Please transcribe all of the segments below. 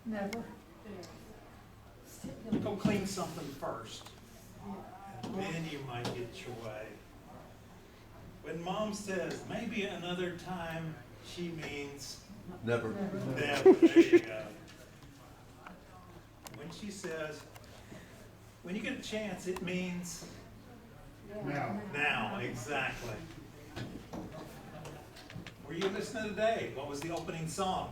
Never. Go clean something first, and then you might get your way. When mom says, maybe another time, she means Never. never. There you go. When she says, when you get a chance, it means Now, now, exactly. Were you listening today? What was the opening song?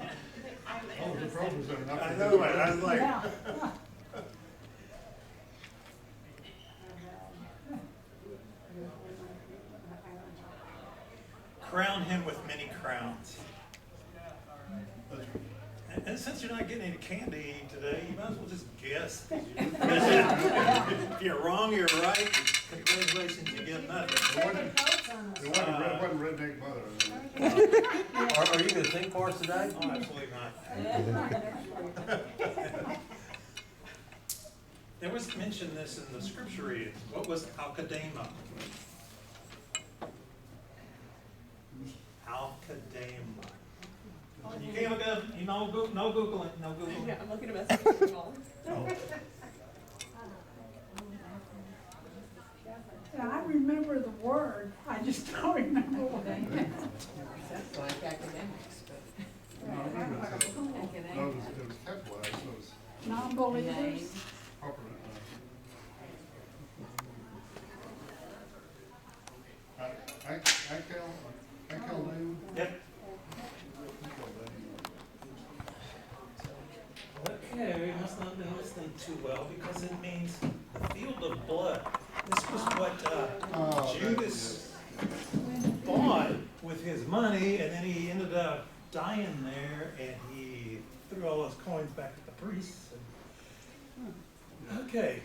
oh, the problems are not. I know it, I was like, Yeah. crown him with many crowns. That's right. And since you're not getting any candy today, you might as well just guess. If you're wrong, you're right. Congratulations, you get nothing. It wasn't redneck mother. Are you gonna sing for us today? Oh, absolutely not. There was mention this in the scripture reading. What was Al-Kadema? Al-Kadema. You can't look up, you know, no Googling, no Googling. Yeah, I'm looking at messages. Yeah, I remember the word, I just don't remember what it meant. Sounds like academics, but. No, it Academics. was capitalized, so it was Non-believers. proper. Akel. Yep. Okay, we must not have been listening too well because it means the field of blood. This was what Judas bought with his money, and then he ended up dying there, and he threw all those coins back to the priests. Okay.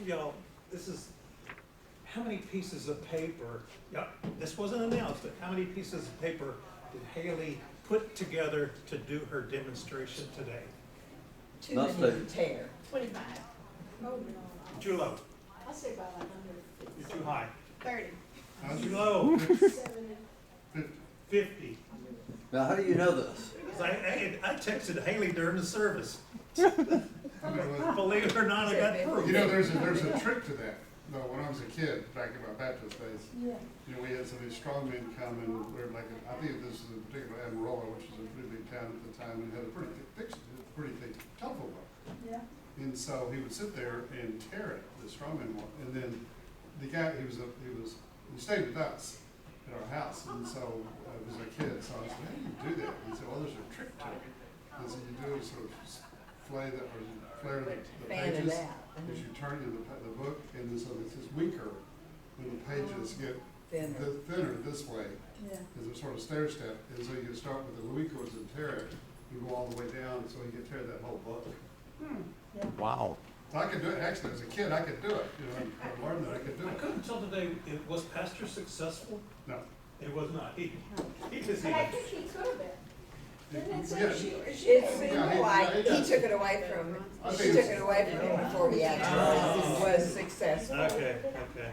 Y'all, this is, how many pieces of paper, yeah, this wasn't announced, but how many pieces of paper did Haley put together to do her demonstration today? Too Must many have. to tear. 25. Too low, I'll say about 100. you're too high. 30. Too low, 70. 50. Now, how do you know this? 'Cause I texted Haley during the service. I mean, Believe it or not, I got proof. you know, there's a trick to that. No, when I was a kid, back in my Baptist days, Yeah. you know, we had some of these strongmen come and we're like, I think this is in particular Amarillo, which was a pretty big town at the time, and had a pretty thick telephone book. Yeah. And so he would sit there and tear it, the strongman one, and then the guy, he stayed with us at our house, and so I was a kid, so I said, how do you do that? He said, well, there's a trick to it. And so you do is sort of flare the Fan it pages, out. as you turn in the book, and then so this is weaker when the pages get thinner this way, Yeah. as a sort of stair step, and so you can start with the weak ones and tear it, and go all the way down, so you can tear that whole book. Wow. So I could do it, actually, as a kid, I could do it, you know, I learned that I could do I it. couldn't tell today, was Pastor successful? No. It was not. He just, But I think he could have been. Didn't it say Yeah. she It's Yeah, like, he he took it away from, I she think took it's- it away from him before he actually was successful. okay.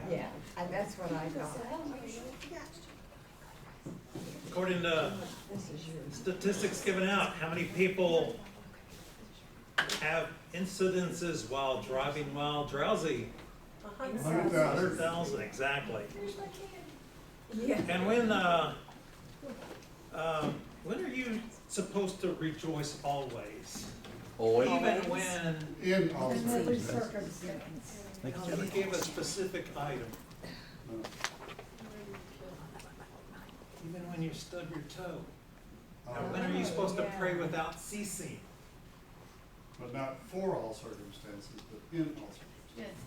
Yeah, and that's what I thought. According to This is yours. statistics given out, how many people have incidences while driving while drowsy? 100,000. 100,000, exactly. Yeah. And when are you supposed to rejoice always? Always. Even when In all In every circumstances. circumstance. you give a specific item, even when you stub your toe. Now, when are you supposed to pray without ceasing? But not for all circumstances, but in all circumstances.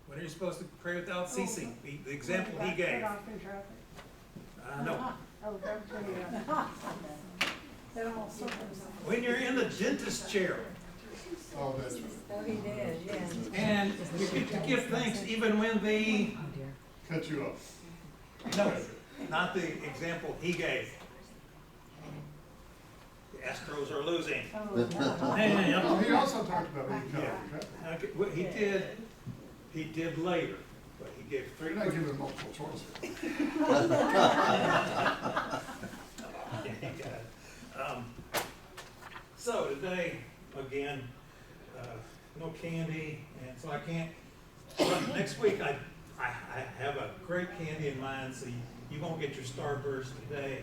When are you supposed to pray without ceasing? The example he gave. No. Oh, that's in all circumstances. When you're in the dentist chair Oh, that's right. Oh, he did, yeah. and you get to give thanks even when the, Cut you off. no, not the example he gave. The Astros are losing. Oh, no. Oh, he also talked about being cut off, right? Okay, what he did, He did later, but he gave They're three. not giving multiple choice. So today, again, no candy, and so I can't, but next week I have a great candy in mind, so you won't get your Starburst today.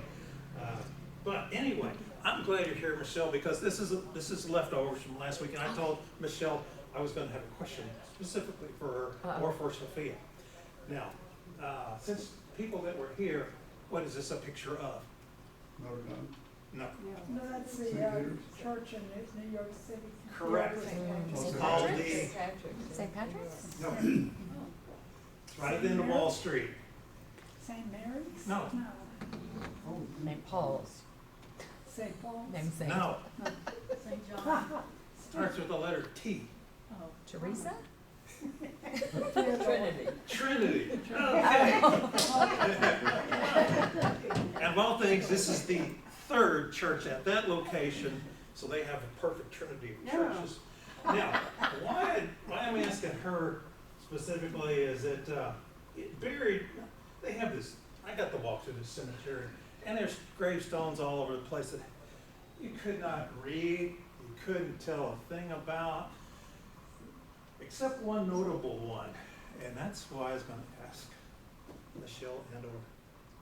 But anyway, I'm glad you're here, Michelle, because this is leftovers from last week, and I told Michelle I was gonna have a question specifically for her or for Sophia. Now, since people that were here, what is this a picture of? Notre Dame. No. No, that's the church in New York City. Correct. St. All Patrick's? the- St. Patrick's? No. It's right at the end of Wall Street. St. Mary's? No. Named Paul's. St. Paul's? Named St. No, St. John. starts with the letter T. Teresa? Trinity. Trinity. Okay. And of all things, this is the third church at that location, so they have a perfect trinity of churches. Now, why I'm asking her specifically is that it buried, they have this, I got to walk through this cemetery, and there's gravestones all over the place that you could not read, you couldn't tell a thing about, except one notable one, and that's why I was going to ask Michelle and or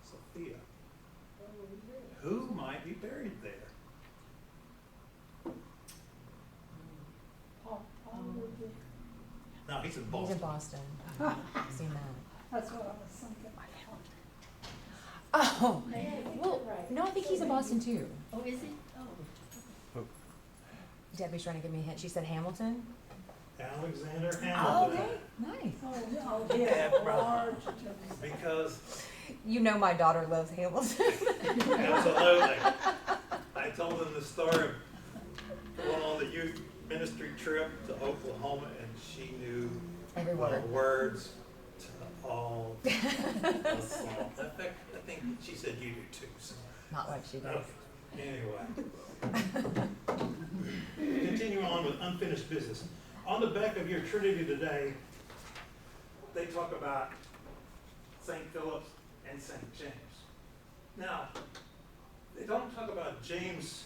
Sophia, who might be buried there? Paul would be, No, he's in He's Boston. in Boston. I've seen that. that's what I was thinking. Oh, Yeah, I think well, you're right. no, I think he's in Boston too. Oh, is he? Oh. Debbie's trying to give me a hint. She said Hamilton. Alexander Oh, Hamilton. okay, nice. Oh, he has a large tombstone. Because, You know my daughter loves Hamilton. absolutely, I told them the story of going on the youth ministry trip to Oklahoma, and she knew Every the word. words to all the songs. In fact, I think she said you do too, so. Not like she does. Okay, anyway. Continue on with unfinished business. On the back of your Trinity today, they talk about St. Philip's and St. James. Now, they don't talk about James,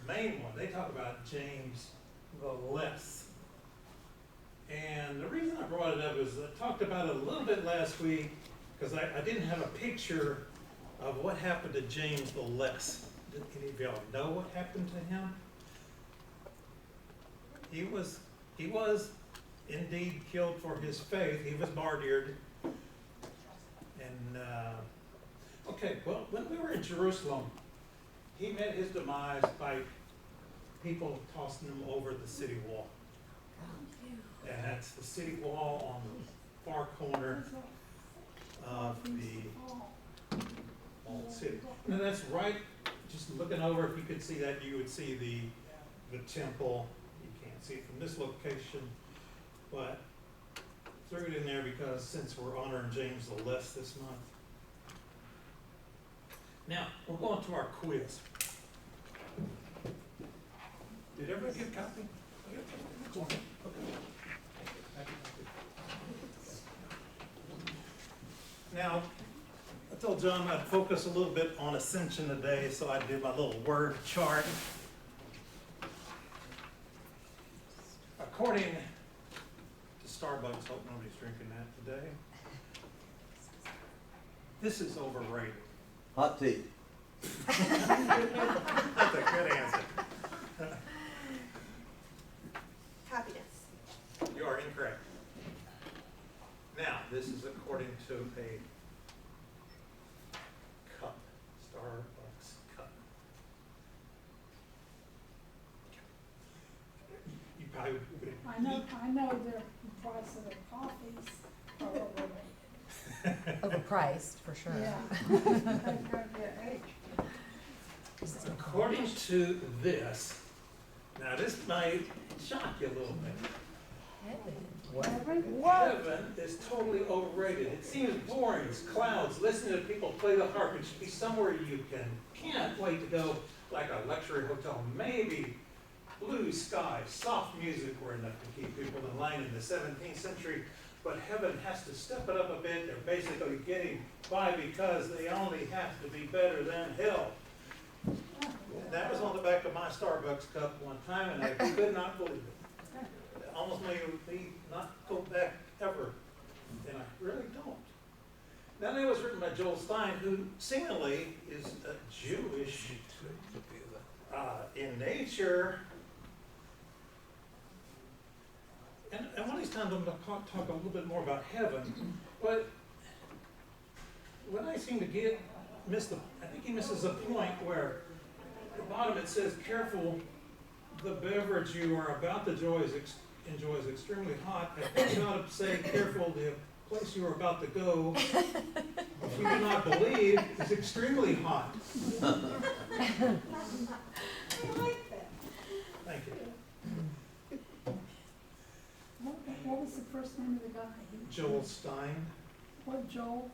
the main one, they talk about James the Less. And the reason I brought it up is I talked about it a little bit last week, because I didn't have a picture of what happened to James the Less. Did any of y'all know what happened to him? He was indeed killed for his faith. He was martyred. And, okay, well, when we were in Jerusalem, he met his demise by people tossing him over the city wall. And that's the city wall on the far corner of the old city. And that's right, just looking over, if you could see that, you would see the temple. You can't see it from this location, but threw it in there because since we're honoring James the Less this month. Now, we're going to our quiz. Did everybody get a copy? Cool. Okay. Now, I told John I'd focus a little bit on Ascension today, so I did my little word chart. According to Starbucks, hope nobody's drinking that today, this is overrated. Hot tea. That's a good answer. Happiness. You are incorrect. Now, this is according to a cup, Starbucks cup. You probably would. I know their price of their coffees are overrated. Overpriced, for sure. Yeah. According to this, now this might shock you a little bit. Heaven is totally overrated. It seems boring. It's clouds, listening to people play the harp. It should be somewhere you can't wait to go, like a luxury hotel. Maybe blue skies, soft music were enough to keep people in line in the 17th century, but heaven has to step it up a bit. They're basically getting by because they only have to be better than hell. And that was on the back of my Starbucks cup one time, and I could not believe it. It almost made me not go back ever, and I really don't. Now, that was written by Joel Stein, who seemingly is Jewish in nature. And one of these times I'm going to talk a little bit more about heaven, but when I seem to I think he misses a point where at the bottom it says, careful, the beverage you are about to enjoy is extremely hot. I think you ought to say, careful, the place you are about to go, if you do not believe, is extremely hot. I like that. Thank you. What was the first name of the guy? Joel Stein. What, Joel?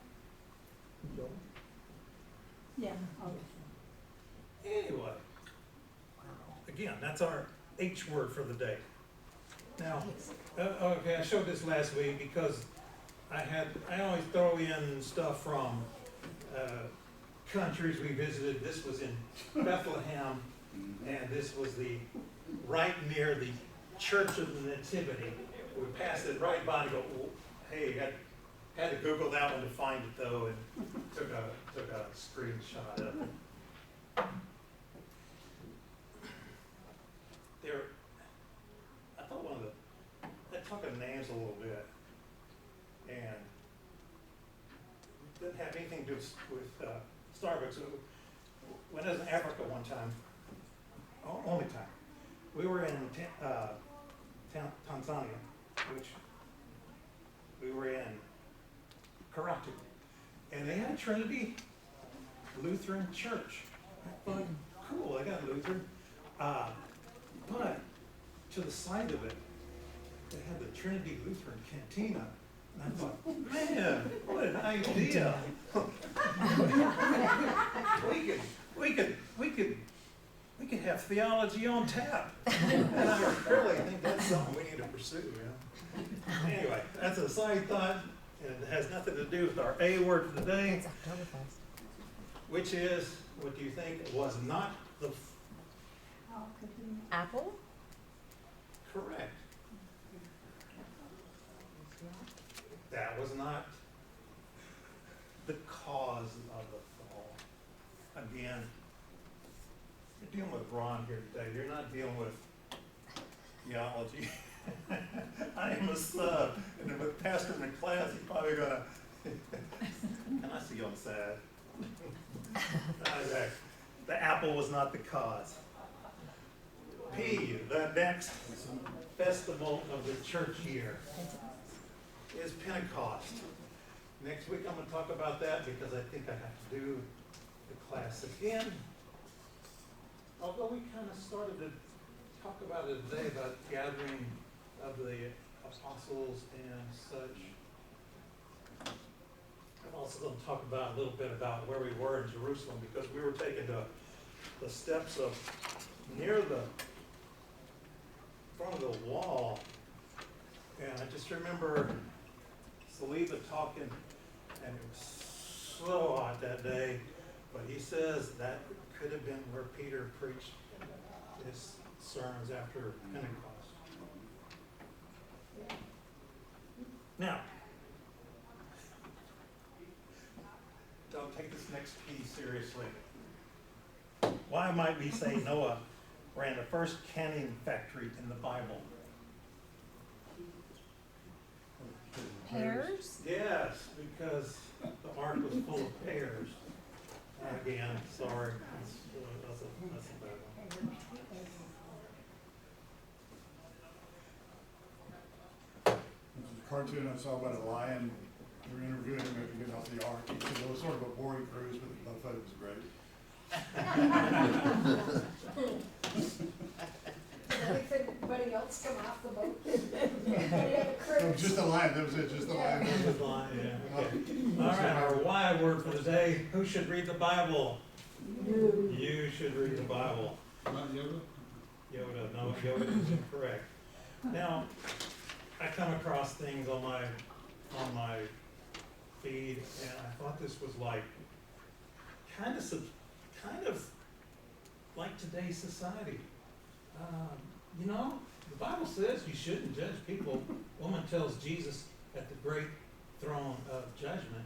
Joel. Yeah, oh, Anyway, again, that's our H word for the day. Now, okay, I showed this last week because I always throw in stuff from countries we visited. This was in Bethlehem, and this was right near the Church of the Nativity. We passed it right by and go, oh, hey, had to Google that one to find it though, and took a screenshot of it. I thought let's talk of names a little bit, and it didn't have anything to do with Starbucks. When I was in Africa one time, only time, we were in Tanzania, which we were in Karatu, and they had a Trinity Lutheran church. I thought, cool, I got Lutheran. But to the side of it, they had the Trinity Lutheran Cantina. And I thought, man, what an idea. we could have theology on tap. And I really think that's something we need to pursue, you know. Anyway, that's a side thought, and it has nothing to do with our A word for the day, It's Oktoberfest. which is, what do you think, was not the how could he? Apple? correct. That was not the cause of the fall. Again, you're dealing with Ron here today. You're not dealing with theology. I am a sub, and with Pastor McClass, he's probably gonna, can I see you on sad? Okay. The apple was not the cause. P, the next festival of the church year is Pentecost. Next week I'm going to talk about that because I think I have to do the class again. Although we kind of started to talk about it today, about gathering of the apostles and such. I'm also going to talk about a little bit about where we were in Jerusalem, because we were taken to the steps of near the front of the wall, and I just remember Saliba talking, and it was so hot that day, but he says that could have been where Peter preached his sermons after Pentecost. Now, don't take this next P seriously. Why might we say Noah ran the first canning factory in the Bible? Pears? Yes, because the ark was full of pears. Again, sorry, that's a bad one. There's a cartoon I saw about a lion. They were interviewing him after getting off the ark. He said it was sort of a boring cruise, but the buffet was great. Did anybody else come off the boat? Anybody have a It cruise? was just a lion, that was it, just a lion. Good line, yeah, okay. All right, our Y word for the day, who should read the Bible? You should read the Bible. Not Yoda? Yoda, no, Yoda is incorrect. Now, I come across things on my feed, and I thought this was like, kind of like today's society. You know, the Bible says you shouldn't judge people. Woman tells Jesus at the great throne of judgment.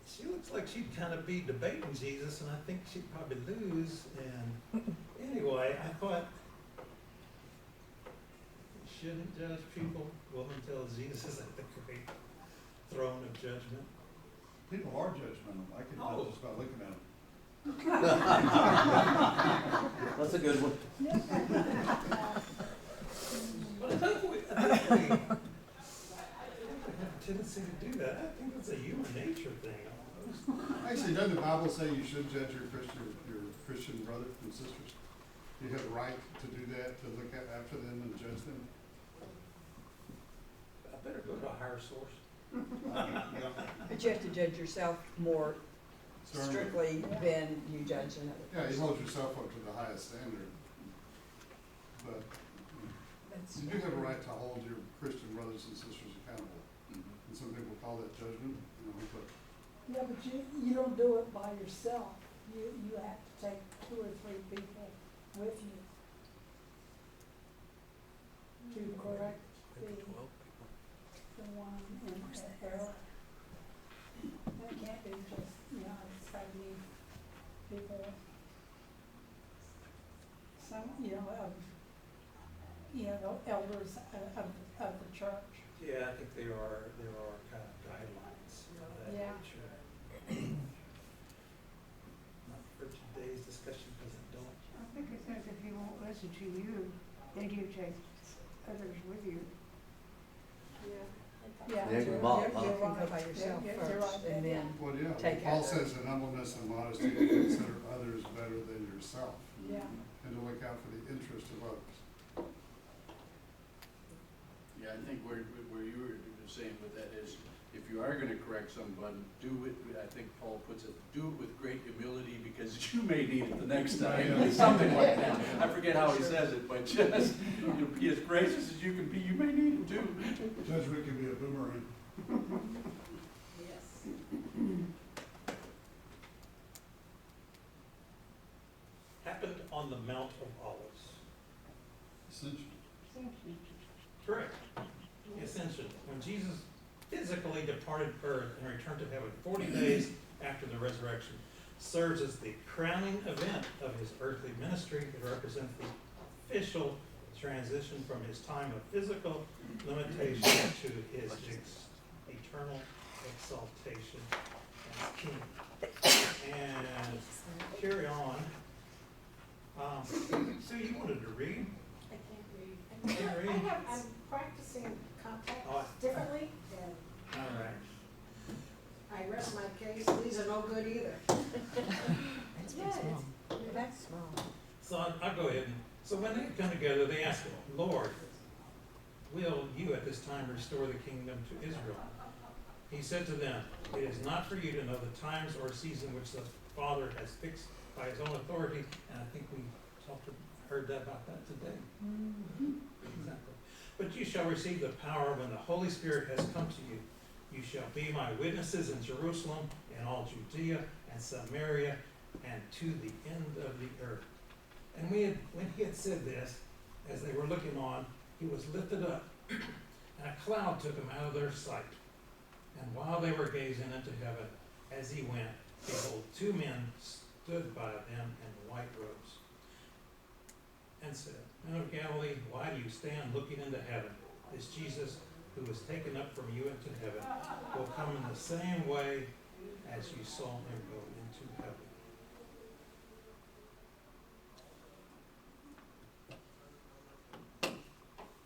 She looks like she'd kind of be debating Jesus, and I think she'd probably lose. And anyway, I thought, you shouldn't judge people. Woman tells Jesus at the great throne of judgment. People are judgmental. I can tell just by looking at them. That's a good one. But I think we have a tendency to do that. I think it's a human nature thing almost. Actually, doesn't the Bible say you should judge your Christian brothers and sisters? You have a right to do that, to look after them and judge them. I better go to a higher source. But you have to judge yourself more Sternly. strictly than you judge another Yeah, you person. hold yourself up to the highest standard. But you do have a right to hold your Christian brothers and sisters accountable. And some people call that judgment, you know, but Yeah, but you don't do it by yourself. You have to take 2 or 3 people with you to correct the one in error. And it can't be just, it's gotta be people, some, elders of the church. Yeah, I think there are kind of guidelines of that Yeah. nature. Not for today's discussion because I don't. I think it says if he won't listen to you, then you take others with you. Yeah, Yeah, you're Bob, right. huh? You're You can go right. by yourself Yeah, you're first, right. and then, well, yeah, Take Paul others. says in humbleness and modesty to consider others better than yourself, Yeah, and to look out for the interest of others. Yeah, I think where you were saying with that is, if you are gonna correct someone, do it, I think Paul puts it, do it with great humility because you may need it the next time, something like that. I forget how he says it, but just, be as gracious as you can be, you may need it too. Judgment can be a boomerang. Yes. Happened on the Mount of Olives. Essentially. Correct. The Ascension. When Jesus physically departed earth and returned to heaven 40 days after the resurrection, serves as the crowning event of his earthly ministry. It represents the official transition from his time of physical limitation to his eternal exaltation as king. And carry on. Sue, you wanted to read? I can't read. Can't read? I'm practicing contact Oh, differently, and all right. I rest my case, these are no good either. That's pretty small. That's Small. So I'll go ahead and, so when they come together, they ask, Lord, will you at this time restore the kingdom to Israel? He said to them, it is not for you to know the times or season which the Father has fixed by his own authority, and I think we heard about that today. Exactly. But you shall receive the power when the Holy Spirit has come to you. You shall be my witnesses in Jerusalem and all Judea and Samaria and to the end of the earth. And when he had said this, as they were looking on, he was lifted up, and a cloud took him out of their sight. And while they were gazing into heaven, as he went, behold, 2 men stood by them in white robes, and said, Men of Galilee, why do you stand looking into heaven? This Jesus, who was taken up from you into heaven, will come in the same way as you saw him go into heaven.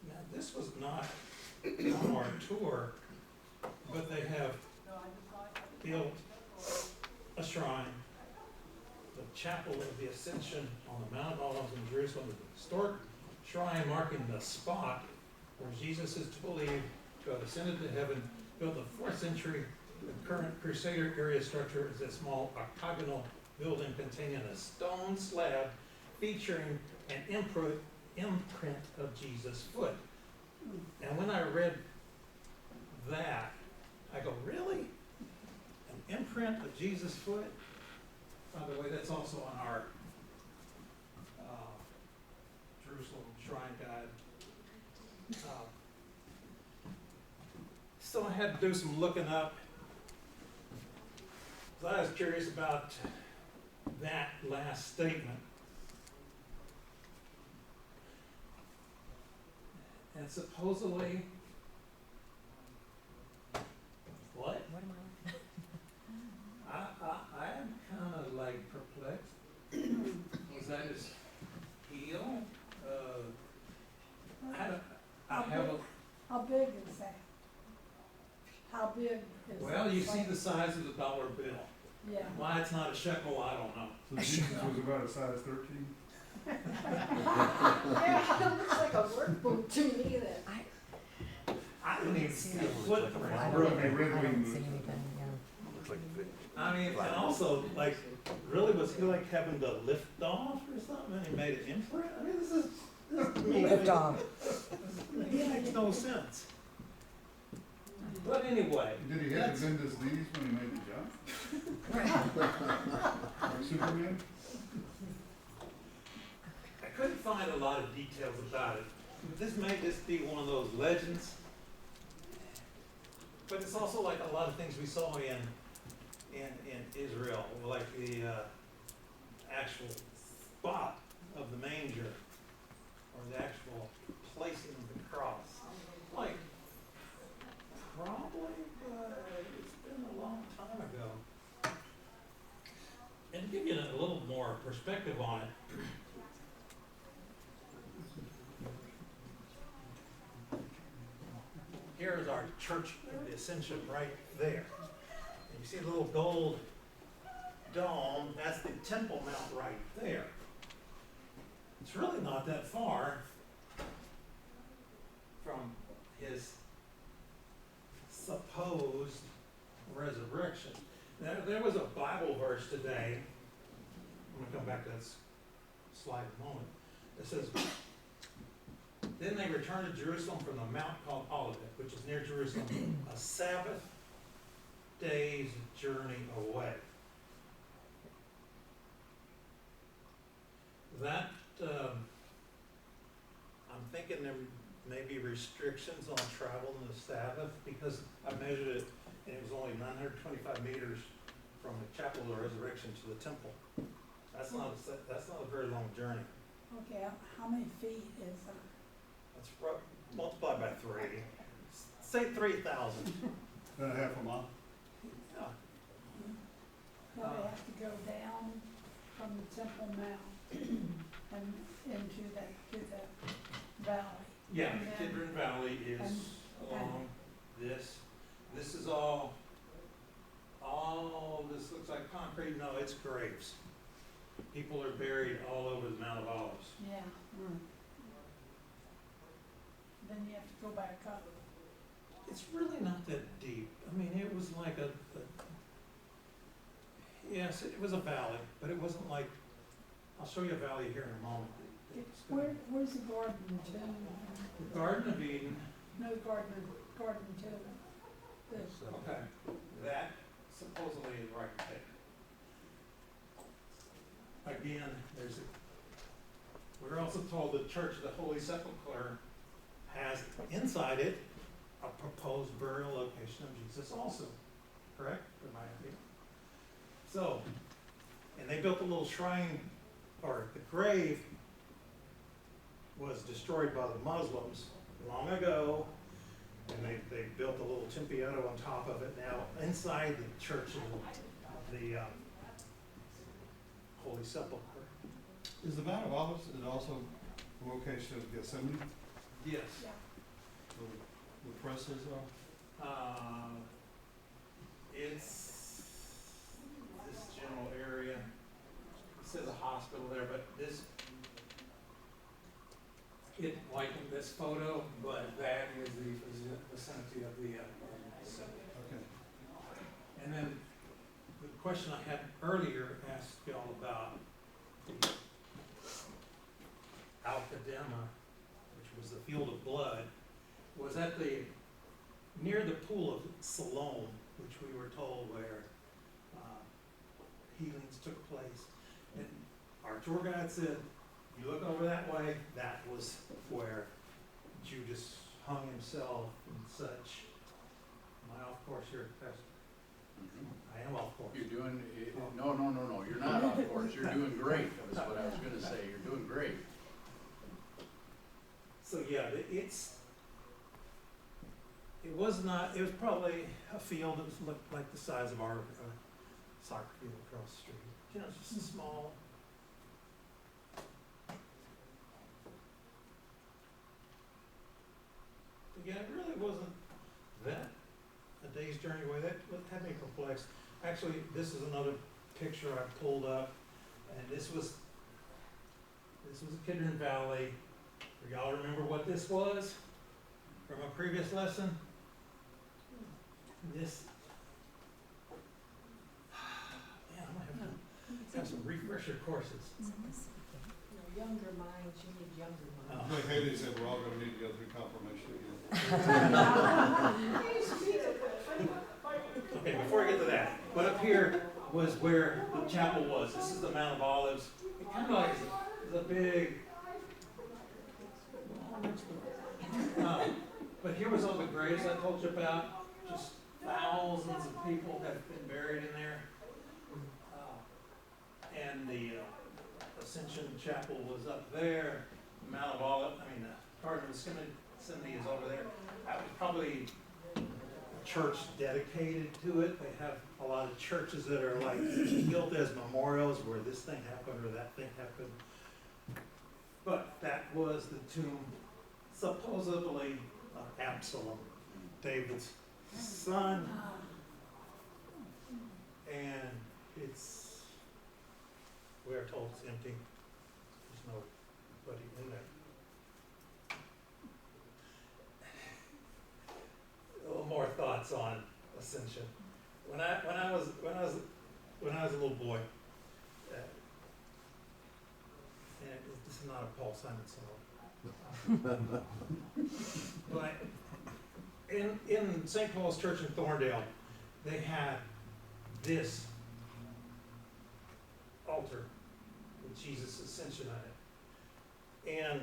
Now, this was not on our tour, but they have built a shrine, the Chapel of the Ascension on the Mount of Olives in Jerusalem, the historic shrine marking the spot where Jesus is believed to have ascended to heaven, built in the 4th century. The current Crusader area structure is a small octagonal building containing a stone slab featuring an imprint of Jesus' foot. And when I read that, I go, really? An imprint of Jesus' foot? By the way, that's also on our Jerusalem Shrine Guide. So I had to do some looking up. So I was curious about that last statement. And supposedly, what? What am I am kind of like perplexed. Was that his heel? I have a, How big is that? How big is? well, you see like- the size of the dollar bill. Yeah. Why it's not a shekel, I don't know. So Jesus was about a size 13? Yeah, it looks like a work boot to me that. I didn't even see a footprint. I Red don't, Wing I don't movie. see anything, yeah. I mean, and also, like, really, was he like having to lift off or something, and he made an imprint? I mean, this to me Lift off. It makes no sense. But anyway, Did he have that's- to bend his knees when he made the jump? Like Superman? I couldn't find a lot of details about it. This may just be one of those legends, but it's also like a lot of things we saw in Israel, like the actual spot of the manger, or the actual placing of the cross. Like, probably, but it's been a long time ago. And to give you a little more perspective on it, here is our Church of the Ascension right there. And you see the little gold dome, that's the Temple Mount right there. It's really not that far from his supposed resurrection. Now, there was a Bible verse today, I'm gonna come back to that slide in a moment, that says, then they returned to Jerusalem from the mount called Olivet, which is near Jerusalem, a Sabbath day's journey away. That, I'm thinking there may be restrictions on travel on the Sabbath, because I measured it, and it was only 925 meters from the Chapel of the Resurrection to the temple. That's not a very long journey. Okay, how many feet is That's multiplied by 3. Say 3,000. About a half a mile? Yeah. Well, they have to go down from the Temple Mount and into to the valley. Yeah, And then- Kidron Valley is and- along this. This is all this looks like concrete. No, it's graves. People are buried all over the Mount of Olives. Yeah. Then you have to go back up. It's really not that deep. I mean, it was like yes, it was a valley, but it wasn't like, I'll show you a valley here in a moment. Where's the Garden Tomb? The Garden of Eden, No, Garden Tomb. The- okay, that supposedly is right there. Again, we're also told the Church of the Holy Sepulchre has inside it a proposed burial location of Jesus also, correct? Am I right? So, and they built a little shrine, or the grave was destroyed by the Muslims long ago, and they built a little Tempietto on top of it. Now, inside the Church of the Holy Sepulchre. Is the Mount of Olives is also the location of Gethsemane, Yes. Yeah. where the presses are? It's this general area. It says a hospital there, but it like in this photo, but that is the vicinity of the center. Okay. And then the question I had earlier asked y'all about Alcadema, which was the field of blood, was at near the pool of Siloam, which we were told where healings took place. And our tour guide said, you look over that way, that was where Judas hung himself and such. Am I off course here, Pastor? I am off course. You're doing, no, you're not off course, you're doing great, that's what I was gonna say, you're doing great. So yeah, it was probably a field that looked like the size of our soccer field across the street. You know, just a small. Again, it really wasn't that a day's journey away. That had me perplexed. Actually, this is another picture I pulled up, and this was a Kidron Valley. Do y'all remember what this was from a previous lesson? This, man, I'm gonna have some refresher courses. Younger minds, you need younger minds. Like Haley said, we're all gonna need to go through confirmation again. Okay, before I get to that, but up here was where the chapel was. This is the Mount of Olives. It kind of like is a big. But here was all the graves I told you about. Just thousands of people have been buried in there. And the Ascension Chapel was up there. The Mount of Olives, Garden of Gethsemane is over there. That was probably a church dedicated to it. They have a lot of churches that are like built as memorials where this thing happened or that thing happened. But that was the tomb, supposedly, of Absalom, David's son. And we are told it's empty. There's nobody in there. A little more thoughts on Ascension. When I was a little boy, and this is not a Paul Simon song, but in St. Paul's Church in Thorndale, they had this altar with Jesus' Ascension on it, and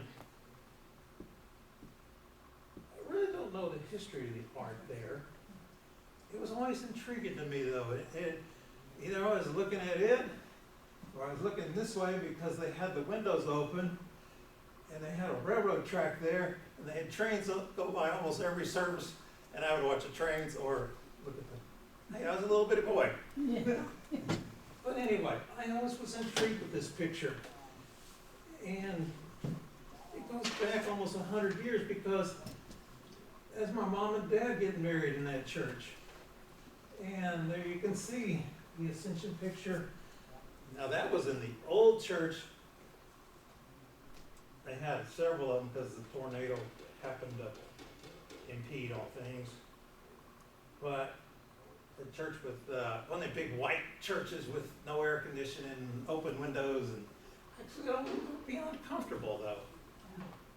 I really don't know the history of the art there. It was always intriguing to me, though. Either I was looking at it, or I was looking this way because they had the windows open, and they had a railroad track there, and they had trains go by almost every service, and I would watch the trains or look at them. Hey, I was a little bitty boy. But anyway, I always was intrigued with this picture, and it goes back almost 100 years because that's my mom and dad getting married in that church. And there you can see the Ascension picture. Now that was in the old church. They had several of them because the tornado happened to impede all things. But the church with one of the big white churches with no air conditioning and open windows, and actually don't be uncomfortable though.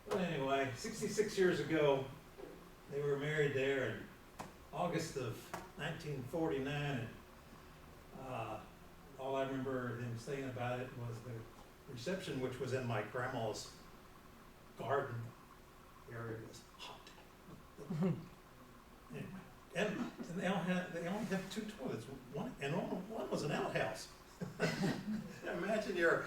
But anyway, 66 years ago, they were married there in August of 1949. And, all I remember them saying about it was the reception, which was in my grandma's garden area, was hot. Anyway, and they only have 2 toilets. One was an outhouse. Imagine your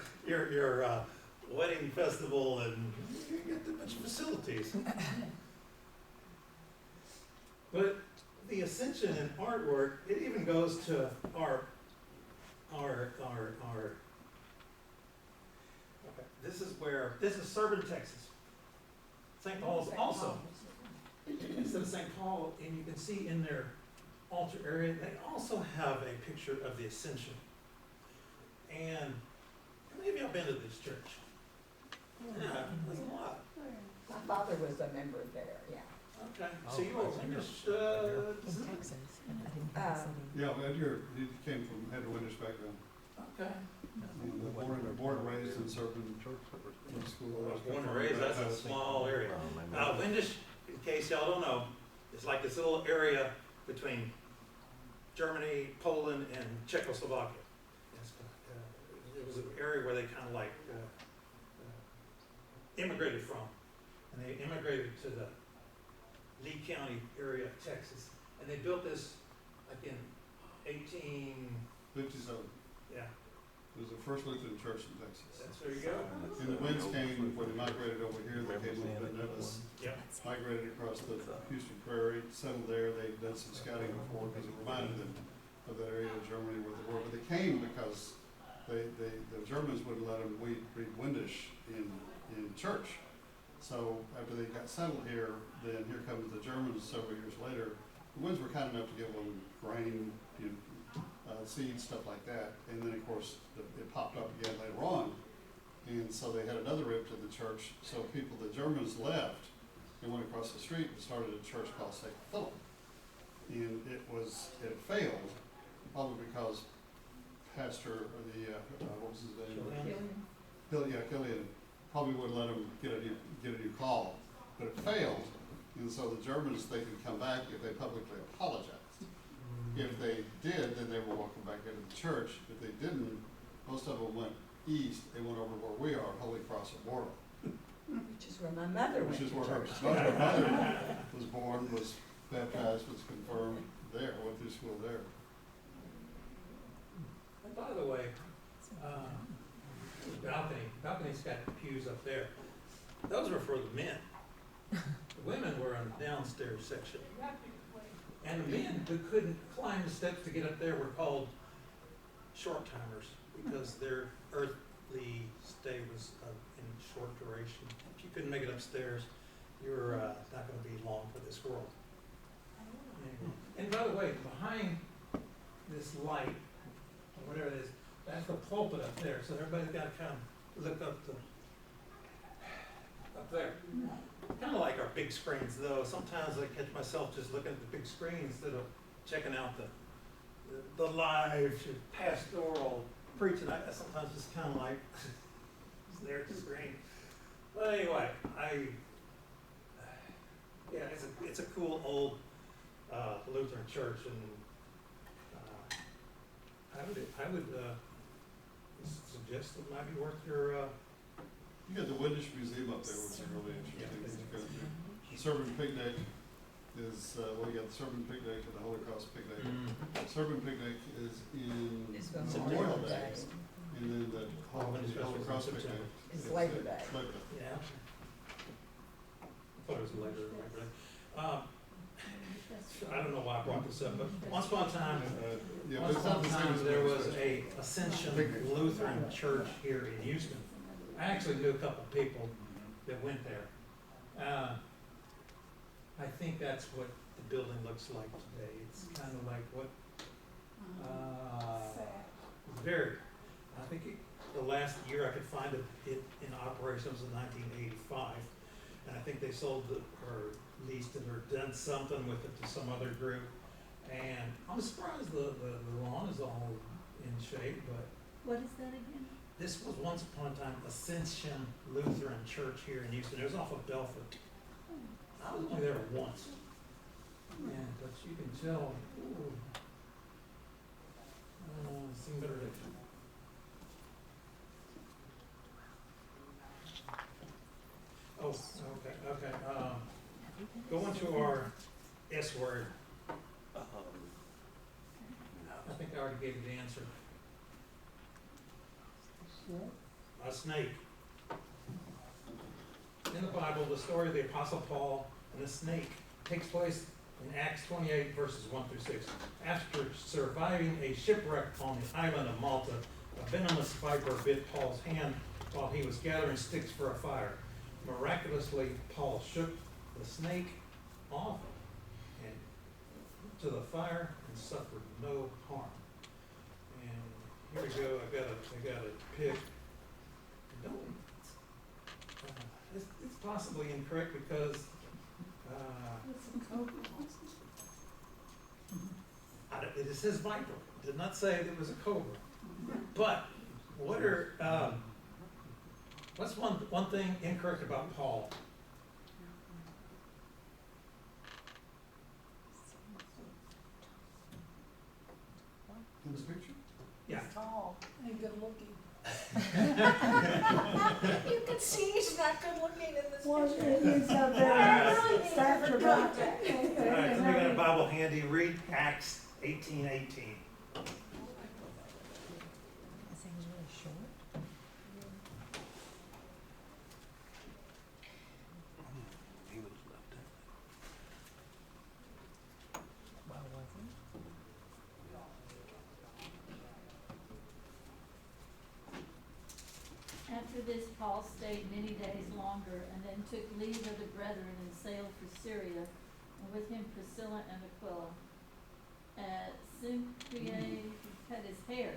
wedding festival, and you get a bunch of facilities. But the Ascension in artwork, it even goes to our okay, this is Servin, Texas. St. Paul's also. Instead of St. Paul, and you can see in their altar area, they also have a picture of the Ascension. And how many of y'all been to this church? Yeah, there's a lot. My father was a member there, yeah. Okay, so you were just, Yeah, he came from, had a Windows background. okay. And born and raised in Serpent, went to school. I was born and raised, that's a small area. Windisch, in case y'all don't know, is like this little area between Germany, Poland, and Czechoslovakia. It was an area where they kind of like immigrated from. And they immigrated to the Lee County area of Texas. And they built this like in 57. yeah, It was the first Lutheran church in Texas. there you go. And the winds came, when they migrated over here, they came over to Nevis, Yep. migrated across the Houston Prairie, settled there. They'd done some scouting before because it reminded them of that area of Germany where they were. But they came because the Germans wouldn't let them read Windisch in church. So after they got settled here, then here comes the Germans several years later. The Winds were kind enough to give them grain, seeds, stuff like that. And then, of course, it popped up again later on. And so they had another rip to the church. So the Germans left and went across the street and started a church called St. Philip. And it failed, probably because Pastor, what was his name? Killian, probably wouldn't let him get a new call. But it failed. And so the Germans, they could come back if they publicly apologized. If they did, then they were welcome back into the church. If they didn't, most of them went east. They went over where we are, Holy Cross of Laurel, Which is where my mother went which is to where her church. mother was born, was baptized, was confirmed there, went through school there. And by the way, balcony's got pews up there. Those were for the men. The women were in the downstairs section. And the men who couldn't climb the steps to get up there were called short timers because their earthly stay was in short duration. If you couldn't make it upstairs, you were not going to be long for this world. Anyway. And by the way, behind this light, or whatever it is, that's the pulpit up there. So everybody's got to kind of look up there. Kind of like our big screens, though. Sometimes I catch myself just looking at the big screen instead of checking out the live pastoral preaching. I sometimes just kind of like just there at the screen. But anyway, it's a cool old Lutheran church, and I would suggest it might be worth your. You got the Windisch Museum up there, which is really interesting. The Serpent Picnic is, you got the Serpent Picnic and the Holy Cross Picnic. Serpent Picnic is in It's Memorial Memorial Day, Day. and then the Holy Cross Picnic. It's Labor Day. Labor Day. Yeah. I thought it was later. I don't know why I brought this up, but once upon a time, Yeah, but it's not the same as there Windisch was a Ascension Lutheran church here in Houston. I actually knew a couple of people that went there. I think that's what the building looks like today. It's kind of like what, I think the last year I could find it in operation was in 1985. And I think they sold it or leased it or done something with it to some other group. And I'm surprised the lawn is all in shape, but What is that again? this was once upon a time Ascension Lutheran Church here in Houston. It was off of Belford. I was only there once. Yeah, but you can tell, seem better to. Oh, okay. Going to our S word. I think I already gave you the answer. A snake. In the Bible, the story of the Apostle Paul and the snake takes place in Acts 28, verses 1 through 6. After surviving a shipwreck on the island of Malta, a venomous viper bit Paul's hand while he was gathering sticks for a fire. Miraculously, Paul shook the snake off and to the fire and suffered no harm. And here we go. I got a pick. It's possibly incorrect because it says viper. It did not say it was a cobra. But What are, what's one thing incorrect about Paul? In this picture? Yeah. Tall and good looking. You can see he's not good looking in this Well, picture. it is a very stature about it. All right, so we got a Bible handy. Read Acts 18:18. He was left-handed. After this, Paul stayed many days longer, and then took leave of the brethren and sailed for Syria, and with him Priscilla and Aquila. At Cenchreae, he cut his hair,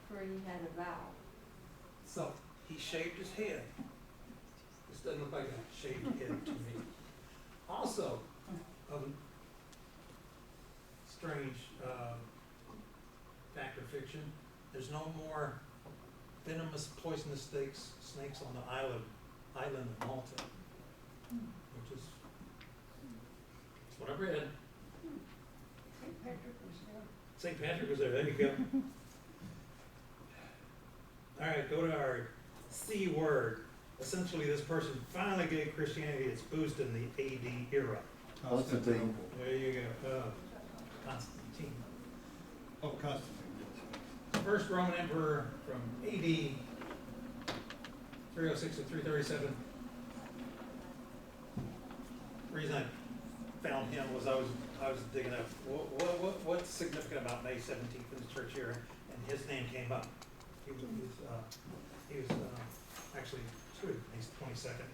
for he had a vow. So he shaved his head. This doesn't look like a shaved head to me. Also, strange fact or fiction. There's no more venomous, poisonous snakes on the island of Malta, which is that's what I read. St. Patrick was there. St. Patrick was there. There you go. All right, go to our C word. Essentially, this person finally gave Christianity its boost in the AD era. Constantine. There you go. Constantine. Oh, Constantine, yes. First Roman emperor from AD 306 to 337. The reason I found him was I was digging up what's significant about May 17th in the church era, and his name came up. He was actually true. He's 22nd.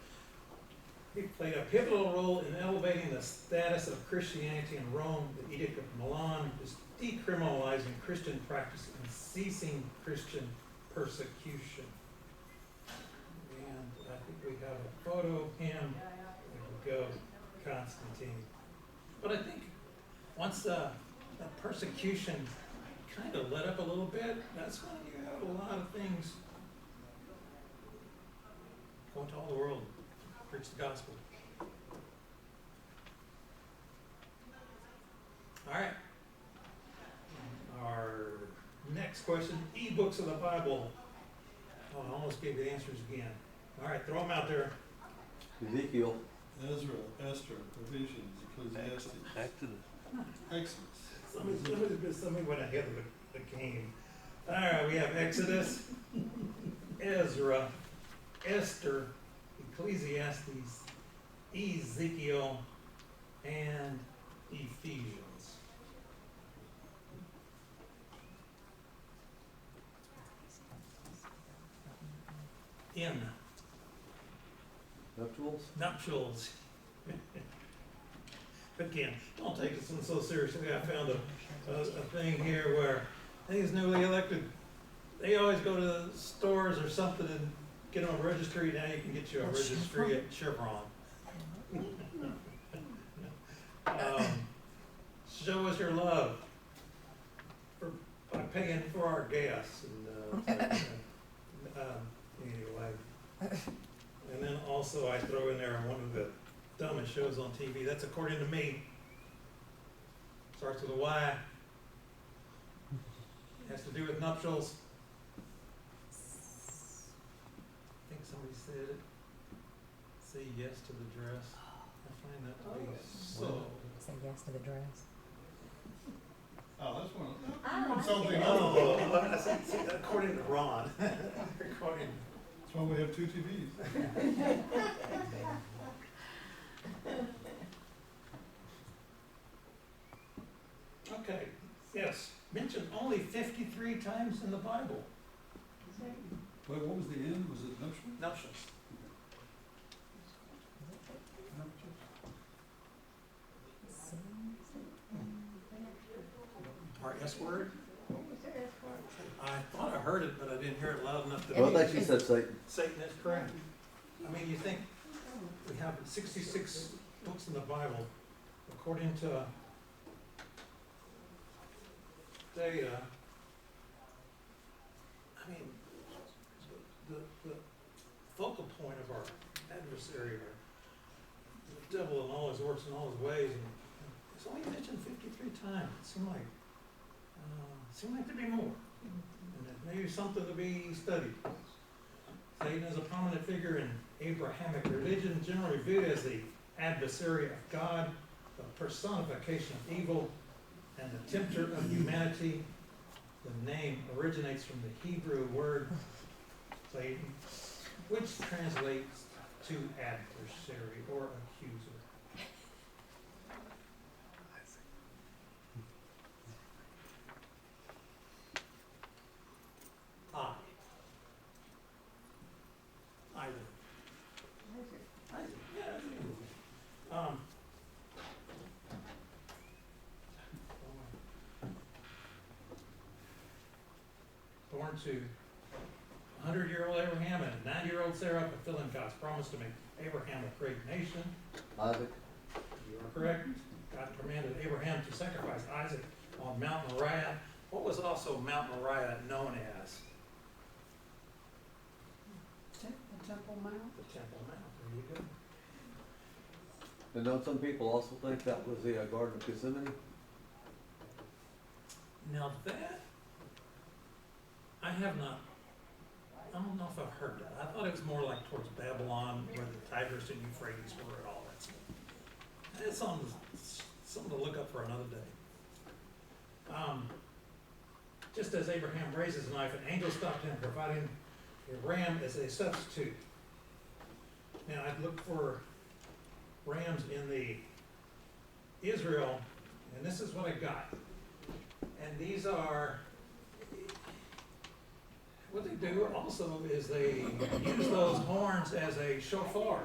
He played a pivotal role in elevating the status of Christianity in Rome. The Edict of Milan is decriminalizing Christian practice and ceasing Christian persecution. And I think we have a photo of him. There we go, Constantine. But I think once the persecution kind of let up a little bit, that's when you have a lot of things go to all the world, preach the gospel. All right. Our next question, ebooks of the Bible. Oh, I almost gave the answers again. All right, throw them out there. Ezekiel. Ezra, Esther, Ephesians, Ecclesiastes, Exodus. Exodus. Somebody went ahead of the game. All right, we have Exodus, Ezra, Esther, Ecclesiastes, Ezekiel, and Ephesians. In Nuptials. nuptials. Again, don't take this one so seriously. I found a thing here where I think it's newly elected. They always go to the stores or something and get them a registry. Now you can get you a registry at Chevron. Show us your love by paying for our gas. Anyway. And then also I throw in there one of the dumbest shows on TV. That's according to me. Starts with a Y. Has to do with nuptials. I think somebody said it. Say yes to the dress. I find that to be so. Say yes to the dress. Oh, that's one. I like Something it. else. See, according to Ron. According. That's why we have two TVs. Okay, yes. Mentioned only 53 times in the Bible. Wait, what was the end? Was it nuptial? Nuptials. Our S word? What was the S word? I thought I heard it, but I didn't hear it loud enough to. Well, I think she said Satan. Satan is correct. I mean, you think we have 66 books in the Bible, according to data. I mean, the focal point of our adversary, or the devil in all his works and all his ways, and it's only mentioned 53 times. It seemed like there'd be more, and it may be something to be studied. Satan is a prominent figure in Abrahamic religion, generally viewed as the adversary of God, the personification of evil, and the tempter of humanity. The name originates from the Hebrew word Satan, which translates to adversary or accuser. Isaac. Yeah. Born to 100-year-old Abraham and a 90-year-old Sarah, fulfilling God's promise to make Abraham a great nation. Isaac. You are correct. God commanded Abraham to sacrifice Isaac on Mount Moriah. What was also Mount Moriah known as? The Temple Mount. The Temple Mount. There you go. And don't some people also think that was the Garden of Gethsemane? Now that, I have not, I don't know if I've heard that. I thought it was more like towards Babylon, where the Tigris and Euphrates were and all that stuff. It's something to look up for another day. Just as Abraham raised his knife, an angel stopped him, providing a ram as a substitute. Now, I'd look for rams in the Israel, and this is what I got. And these are, what they do also is they use those horns as a shofar,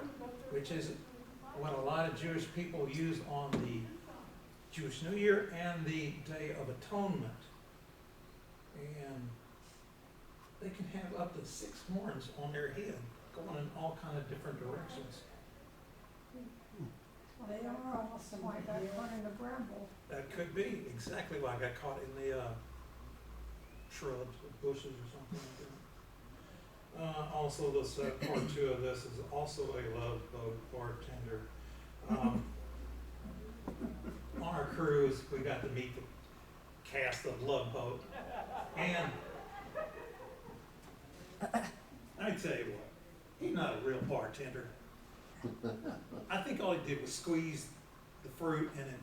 which is what a lot of Jewish people use on the Jewish New Year and the Day of Atonement. And they can have up to 6 horns on their head, going in all kind of different directions. They are awesome. Like that one in the bramble. That could be exactly why I got caught in the shrubs or bushes or something like that. Also, this part 2 of this is also a Love Boat bartender. On our cruise, we got to meet the cast of Love Boat, and I tell you what, he's not a real bartender. I think all he did was squeeze the fruit and then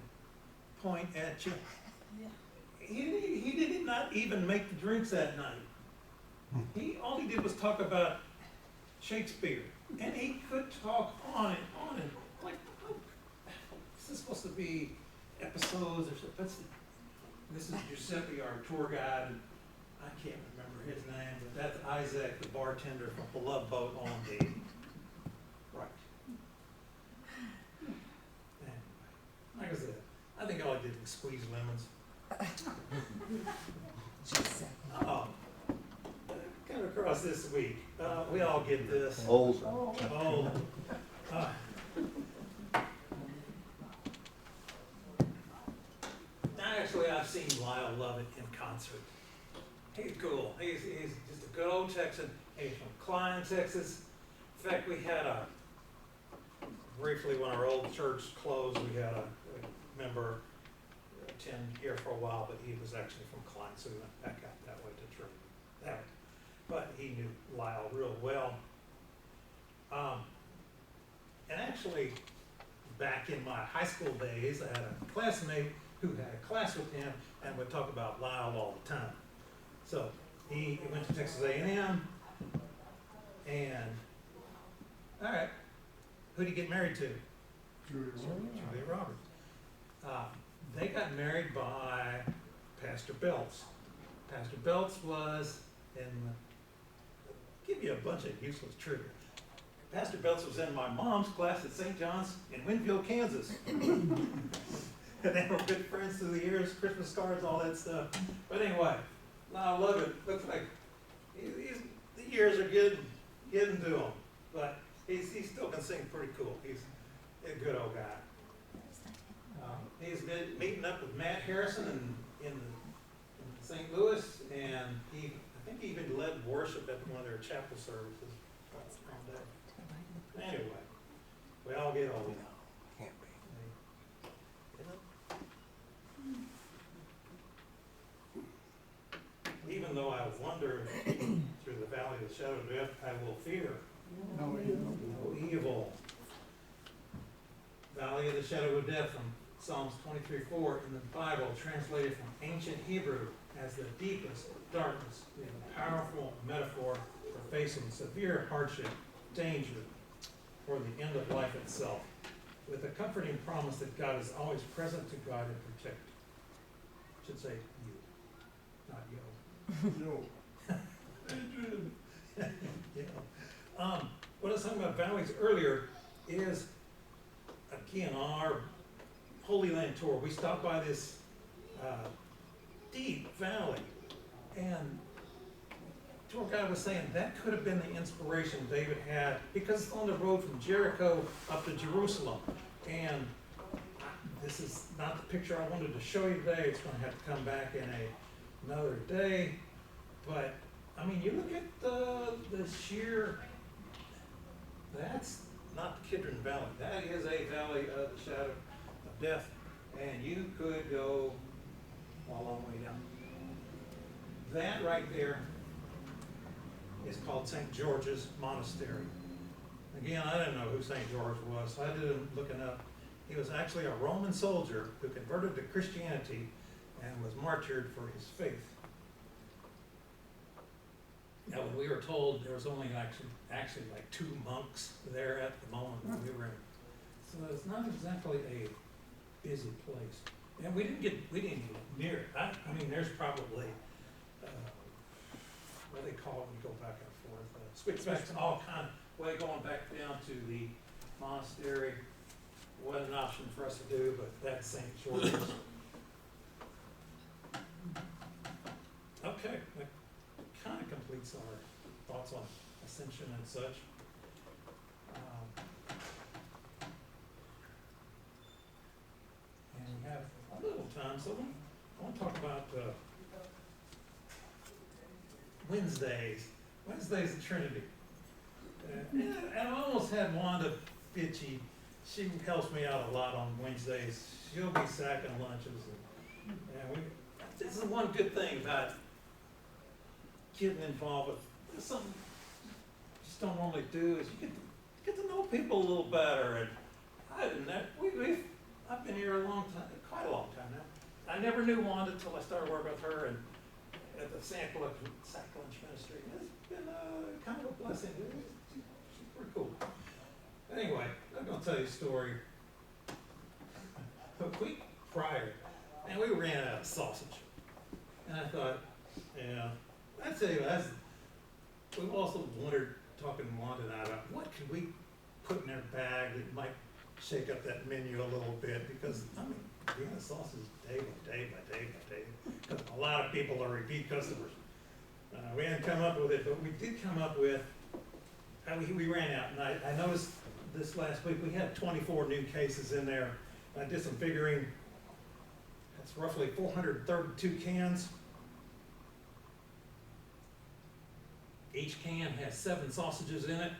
point at you. Yeah. He did not even make the drinks that night. All he did was talk about Shakespeare, and he could talk on and like, oh, is this supposed to be episodes or something? This is Giuseppe, our tour guide, and I can't remember his name, but that's Isaac, the bartender from the Love Boat on the right. Anyway, like I said, I think all I did was squeeze lemons. Coming across this week, we all get this. Old. Oh. Actually, I've seen Lyle Lovett in concert. He's cool. He's just a good old Texan. He's from Klein, Texas. In fact, we had briefly when our old church closed, we had a member attend here for a while, but he was actually from Klein, so we went back out that way to church. That way. But he knew Lyle real well. And actually, back in my high school days, I had a classmate who had a class with him and would talk about Lyle all the time. So he went to Texas A&M, and all right, who'd he get married to? Julia. Julia Roberts. They got married by Pastor Belts. Pastor Belts was give you a bunch of useless trivia. Pastor Belts was in my mom's class at St. John's in Winfield, Kansas. And they were good friends through the years, Christmas cards, all that stuff. But anyway, I love it. Looks like the years are getting to him. But he still can sing pretty cool. He's a good old guy. He's been meeting up with Matt Harrison in St. Louis, and I think he even led worship at one of their chapel services one day. Anyway, we all get old. Can't be. Even though I wander through the valley of the shadow of death, I will fear No, no evil. Valley of the shadow of death from Psalms 23:4 in the Bible, translated from ancient Hebrew as the deepest darkness, is a powerful metaphor for facing severe hardship, danger, or the end of life itself, with a comforting promise that God is always present to guide and protect. I should say you, not you. no. Adrian. Yeah. What I was talking about valleys earlier is, again, on our Holy Land tour, we stopped by this deep valley, and tour guide was saying that could have been the inspiration David had, because it's on the road from Jericho up to Jerusalem. And this is not the picture I wanted to show you today. It's going to have to come back in another day. But I mean, you look at the sheer. That's not the Kidron Valley. That is a valley of the shadow of death, and you could go a long way down. That right there is called St. George's Monastery. Again, I didn't know who St. George was, so I did looking up. He was actually a Roman soldier who converted to Christianity and was martyred for his faith. Now, when we were told there was only actually like 2 monks there at the moment when we were in, so it's not exactly a busy place. And we didn't get near it. I mean, there's probably what do they call it when you go back and forth? Switchbacks, all kind of way going back down to the monastery. Wasn't an option for us to do, but that's St. George's. Okay, that kind of completes our thoughts on ascension and such. And we have a little time, so I want to talk about Wednesdays at Trinity. And I almost had Wanda Fitchy. She helps me out a lot on Wednesdays. She'll be sacking lunches. And this is one good thing about getting involved with something you just don't normally do, is you get to know people a little better. And I didn't know, I've been here a long time, quite a long time now. I never knew Wanda until I started working with her and at the Sack Lunch Ministry. It's been kind of a blessing. She's pretty cool. Anyway, I'm going to tell you a story. A week prior, and we ran out of sausage. And I thought, yeah, I'd say we've also wondered, talking to Wanda and I, about what could we put in their bag that might shake up that menu a little bit, because, I mean, Vienna sausage day by day by day by day, because a lot of people are repeat customers. We hadn't come up with it, but we did come up with, we ran out, and I noticed this last week, we had 24 new cases in there. I did some figuring. That's roughly 432 cans. Each can has 7 sausages in it.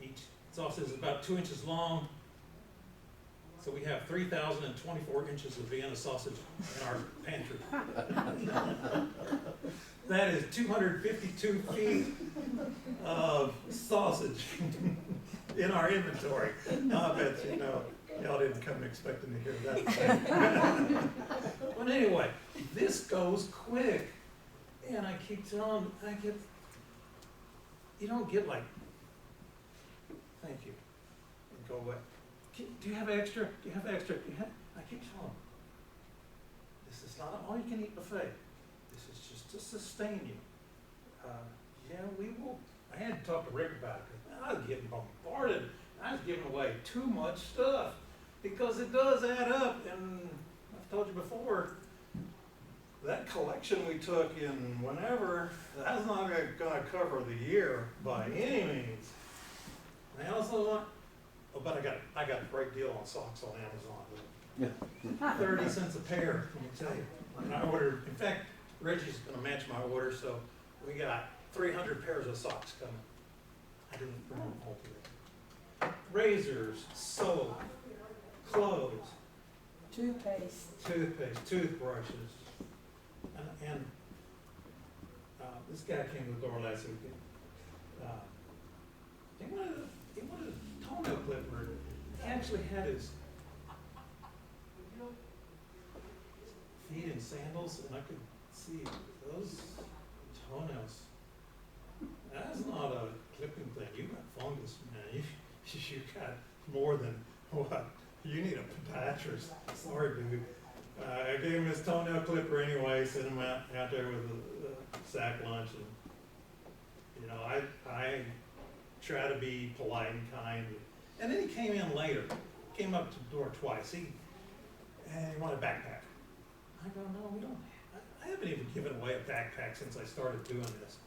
Each sausage is about 2 inches long. So we have 3,024 inches of Vienna sausage in our pantry. That is 252 feet of sausage in our inventory. Now, I bet you know, y'all didn't come expecting to hear that. But anyway, this goes quick. And I keep telling, you don't get like, thank you, and go away. Do you have extra? Do you have extra? I keep telling them, this is not an all-you-can-eat buffet. This is just to sustain you. Yeah, we will. I had to talk to Rick about it, because I was getting bombarded. I was giving away too much stuff, because it does add up. And I've told you before, that collection we took in whenever, that's not going to cover the year by any means. And I also want, but I got a great deal on socks on Amazon. Yeah. 30 cents a pair, let me tell you. And I ordered, in fact, Reggie's gonna match my order, so we got 300 pairs of socks coming. I didn't bring them all today. Razors, soap, clothes, Toothpaste. toothpaste, toothbrushes, and this guy came to the door last week. He wanted a toenail clipper. He actually had his feet in sandals, and I could see those toenails. That's not a clipping thing. You got fungus, man. You got more than what? You need a podiatrist. Sorry, dude. I gave him his toenail clipper anyway, sent him out there with a sack lunch, and, you know, I try to be polite and kind. And then he came in later, came up to the door twice. And he wanted a backpack. I go, no, we don't. I haven't even given away a backpack since I started doing this.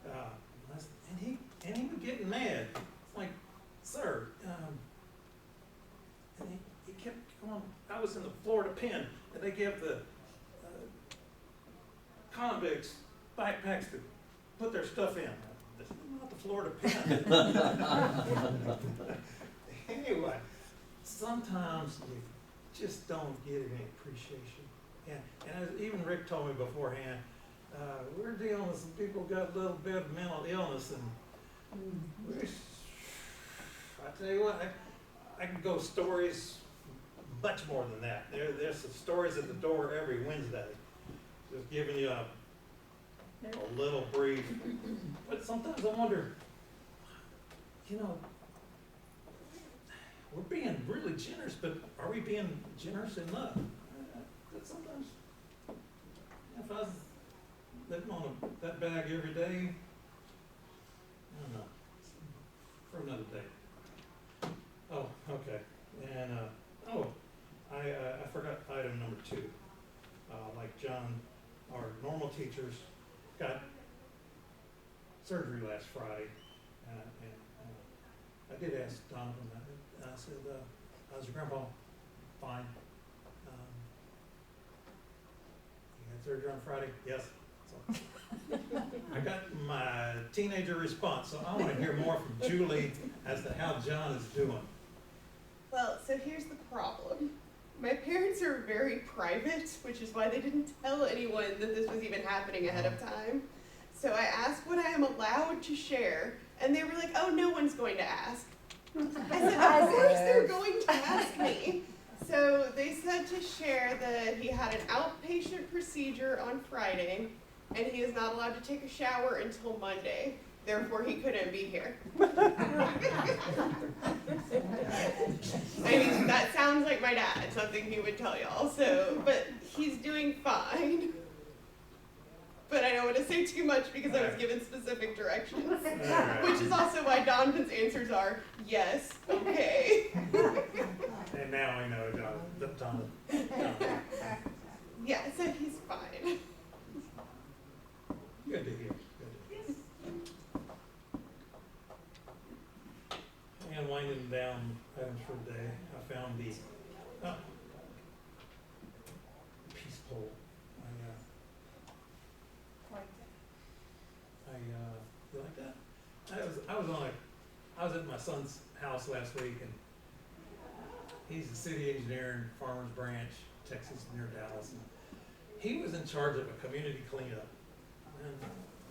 And he was getting mad. It's like, sir, and he kept going. I was in the Florida Pen, and they give the convicts backpacks to put their stuff in. This is not the Florida Pen. Anyway, sometimes you just don't get any appreciation. And as even Rick told me beforehand, we're dealing with some people who got a little bit of mental illness, and I tell you what, I can go stories much more than that. There's some stories at the door every Wednesday, just giving you a little brief. But sometimes I wonder, you know, we're being really generous, but are we being generous enough? But sometimes, if I was living on that bag every day, I don't know, for another day. Oh, okay, and, I forgot item number 2. Like John, our normal teachers got surgery last Friday, and I did ask Donovan that. I said, how's your grandpa? Fine. You had surgery on Friday? Yes. So, I got my teenager response, so I want to hear more from Julie as to how John is doing. Well, so here's the problem. My parents are very private, which is why they didn't tell anyone that this was even happening ahead of time. So I asked what I am allowed to share, and they were like, oh, no one's going to ask. I said, of course they're going to ask me. So they said to share that he had an outpatient procedure on Friday, and he is not allowed to take a shower until Monday. Therefore, he couldn't be here. I mean, that sounds like my dad, something he would tell y'all. So, but he's doing fine. But I don't want to say too much because I was given specific directions. Which is also why Donovan's answers are, yes, okay. And now I know Donovan. Yeah, so he's fine. Good to hear. And winding down items for the day, I found the peace pole. You like that? I was at my son's house last week, and he's a city engineer in Farmers Branch, Texas, near Dallas. And he was in charge of a community cleanup. And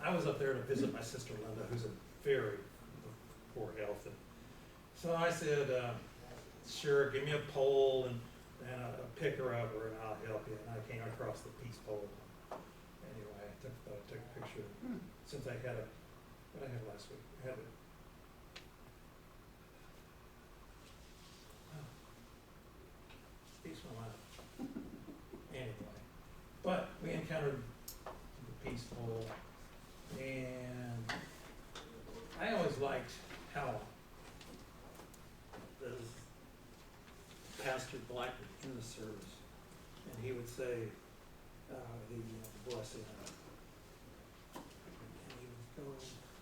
I was up there to visit my sister Linda, who's in very poor health. And so I said, sure, give me a pole and a picker upper, and I'll help you. And I came across the peace pole. Anyway, I took a picture. Since I had what I had last week. I had it. Speaks my mind. Anyway, but we encountered the peace pole, and I always liked how the Pastor Black in the service, and he would say the blessing.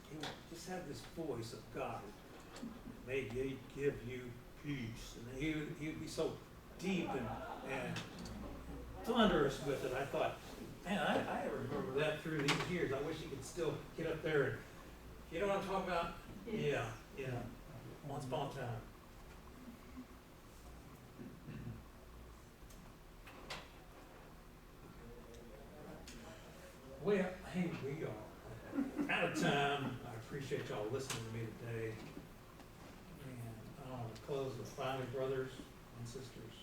He would just have this voice of God. May He give you peace. And he would be so deep and thunderous with it. I thought, Man, I remember that through these years. I wish you could still get up there and, you know what I'm talking about? Yeah, yeah, once upon a time. Well, hey, we are out of time. I appreciate y'all listening to me today. And I want to close with finally, brothers and sisters,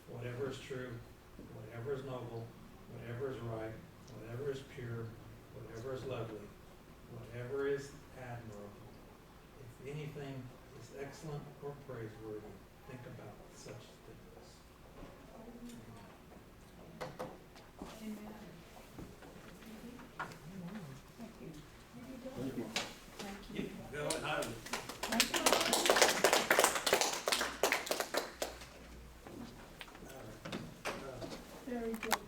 whatever is true, whatever is noble, whatever is right, whatever is pure, whatever is lovely, whatever is admirable, if anything is excellent or praiseworthy, think about such